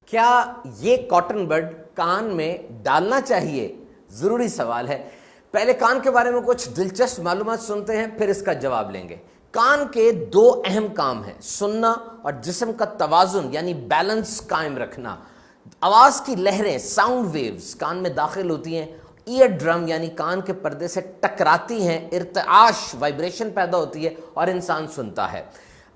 کیا یہ کاٹن بڈ کان میں ڈالنا چاہیے؟ ضروری سوال ہے۔ پہلے کان کے بارے میں کچھ دلچسپ معلومات سنتے ہیں، پھر اس کا جواب لیں گے۔ کان کے دو اہم کام ہیں، سننا اور جسم کا توازن یعنی بیلنس قائم رکھنا۔ آواز کی لہریں، ساؤنڈ ویوز کان میں داخل ہوتی ہیں، ایئر ڈرم یعنی کان کے پردے سے ٹکراتی ہیں، ارتعاش وائبریشن پیدا ہوتی ہے اور انسان سنتا ہے۔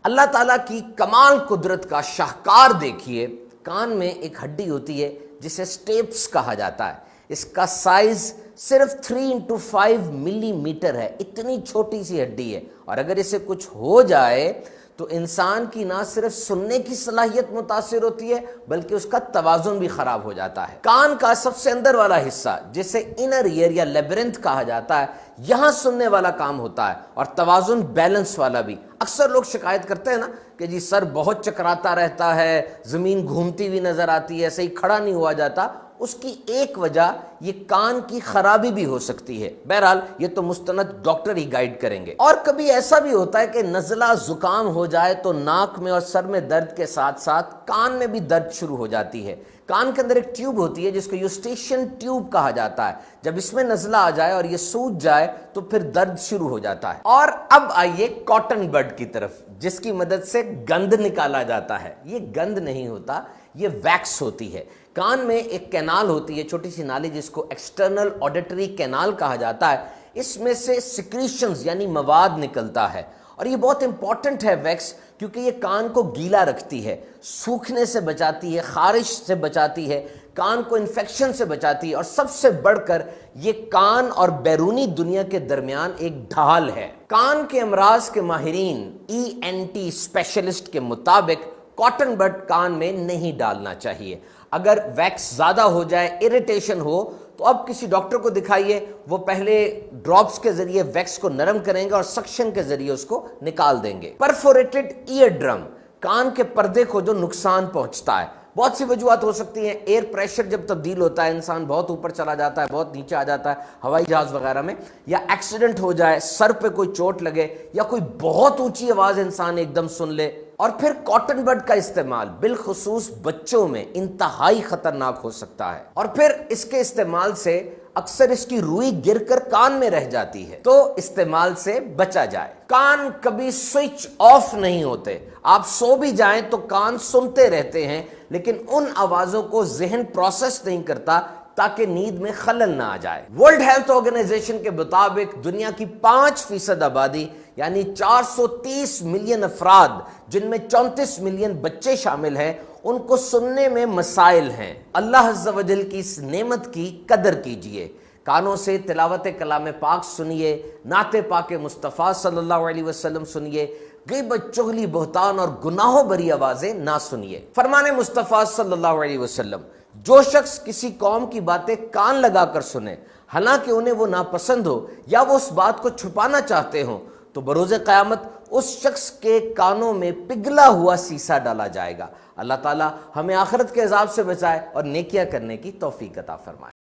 اللہ تعالیٰ کی کمال قدرت کا شاہکار دیکھیے، کان میں ایک ہڈی ہوتی ہے جسے سٹیپس کہا جاتا ہے۔ اس کا سائز صرف 3x5 ملی میٹر ہے، اتنی چھوٹی سی ہڈی ہے، اور اگر اسے کچھ ہو جائے تو انسان کی نہ صرف سننے کی صلاحیت متاثر ہوتی ہے بلکہ اس کا توازن بھی خراب ہو جاتا ہے۔ کان کا سب سے اندر والا حصہ جسے انر ایئر یا لیبرنتھ کہا جاتا ہے، یہاں سننے والا کام ہوتا ہے اور توازن بیلنس والا بھی۔ اکثر لوگ شکایت کرتے ہیں نا کہ جی سر بہت چکراتا رہتا ہے، زمین گھومتی ہوئی نظر آتی ہے، صحیح کھڑا نہیں ہوا جاتا۔ اس کی ایک وجہ یہ کان کی خرابی بھی ہو سکتی ہے۔ بہرحال یہ تو مستند ڈاکٹر ہی گائیڈ کریں گے۔ اور کبھی ایسا بھی ہوتا ہے کہ نزلہ زکام ہو جائے تو ناک میں اور سر میں درد کے ساتھ ساتھ کان میں بھی درد شروع ہو جاتی ہے۔ کان کے اندر ایک ٹیوب ہوتی ہے جس کو یوسٹیشین ٹیوب کہا جاتا ہے۔ جب اس میں نزلہ آ جائے اور یہ سوج جائے تو پھر درد شروع ہو جاتا ہے۔ اور اب آئیے کاٹن بڈ کی طرف، جس کی مدد سے گند نکالا جاتا ہے۔ یہ گند نہیں ہوتا، یہ ویکس ہوتی ہے۔ کان میں ایک کینال ہوتی ہے، چھوٹی سی نالی جس کو ایکسٹرنل آڈیٹری کینال کہا جاتا ہے۔ اس میں سے سیکریشنز یعنی مواد نکلتا ہے، اور یہ بہت امپورٹنٹ ہے ویکس، کیونکہ یہ کان کو گیلا رکھتی ہے، سوکھنے سے بچاتی ہے، خارش سے بچاتی ہے، کان کو انفیکشن سے بچاتی ہے، اور سب سے بڑھ کر یہ کان اور بیرونی دنیا کے درمیان ایک ڈھال ہے۔ کان کے امراض کے ماہرین ENT اسپیشلسٹ کے مطابق کاٹن بڈ کان میں نہیں ڈالنا چاہیے۔ اگر ویکس زیادہ ہو جائے، اریٹیشن ہو، تو اب کسی ڈاکٹر کو دکھائیے، وہ پہلے ڈراپس کے ذریعے ویکس کو نرم کریں گے اور سکشن کے ذریعے اس کو نکال دیں گے۔ پرفوریٹڈ ایئر ڈرم، کان کے پردے کو جو نقصان پہنچتا ہے، بہت سی وجوہات ہو سکتی ہیں۔ ایئر پریشر جب تبدیل ہوتا ہے، انسان بہت اوپر چلا جاتا ہے، بہت نیچے آ جاتا ہے، ہوائی جہاز وغیرہ میں، یا ایکسیڈنٹ ہو جائے، سر پہ کوئی چوٹ لگے، یا کوئی بہت اونچی آواز انسان ایک دم سن لے۔ اور پھر کاٹن بڈ کا استعمال بالخصوص بچوں میں انتہائی خطرناک ہو سکتا ہے، اور پھر اس کے استعمال سے اکثر اس کی روئی گر کر کان میں رہ جاتی ہے، تو استعمال سے بچا جائے۔ کان کبھی سوئچ آف نہیں ہوتے، آپ سو بھی جائیں تو کان سنتے رہتے ہیں، لیکن ان آوازوں کو ذہن پروسیس نہیں کرتا تاکہ نیند میں خلل نہ آ جائے۔ ورلڈ ہیلتھ آرگنائزیشن کے مطابق دنیا کی 5% آبادی یعنی 430 ملین افراد، جن میں 34 ملین بچے شامل ہیں، ان کو سننے میں مسائل ہیں۔ اللہ عز و جل کی اس نعمت کی قدر کیجئے۔ کانوں سے تلاوت کلام پاک سنیے، نعت پاک مصطفیٰ صلی اللہ علیہ وسلم سنیے، غیبت، چغلی، بہتان اور گناہوں بھری آوازیں نہ سنیے۔ فرمان مصطفیٰ صلی اللہ علیہ وسلم، جو شخص کسی قوم کی باتیں کان لگا کر سنے، حالانکہ انہیں وہ ناپسند ہو یا وہ اس بات کو چھپانا چاہتے ہوں، تو بروز قیامت اس شخص کے کانوں میں پگھلا ہوا سیسا ڈالا جائے گا۔ اللہ تعالی ہمیں آخرت کے عذاب سے بچائے اور نیکیاں کرنے کی توفیق عطا فرمائے۔